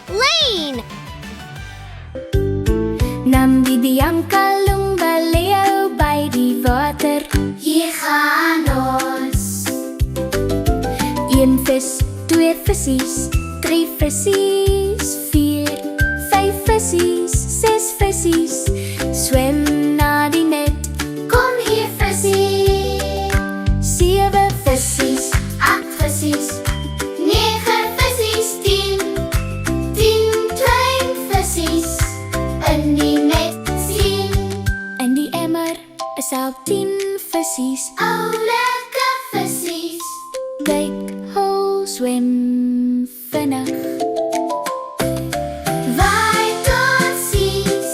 Lane. Nambi Bianca Lunga Leo by die water. Hier gaan ons. 1 vis, 2 vissies, 3 vissies, 4, 5 vissies, 6 vissies, swem na die net. Kom hier visie. 7 vissies, 8 visies. 9 visies. 10 klein visies. In die net sien. in die emmer is al 10 vissies. Oh, lekker visies. Kyk, hoe swem vinnig. Waai tot ziens.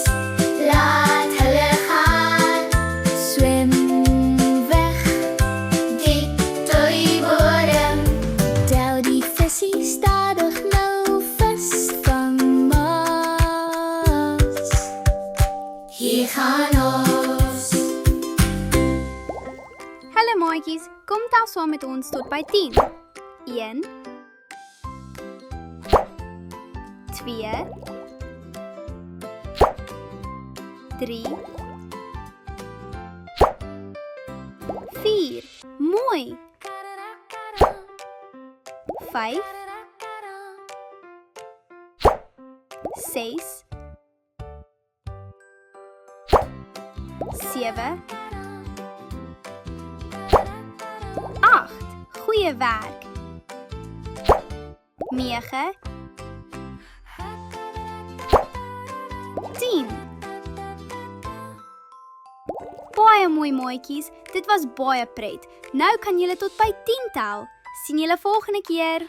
Laat hulle gaan. Swem weg, Dik tot die bodem. tel die vissies stadig nou vasvang mas. Hier gaan ons. Hallo maatjies, kom tel saam met ons tot by 10. 1 2 3 4 Mooi. 5 6 7 8 Goeie werk. 9 10 Baie mooi maatjies, dit was baie pret. Nou kan julle tot by 10 tel. Sien julle volgende keer.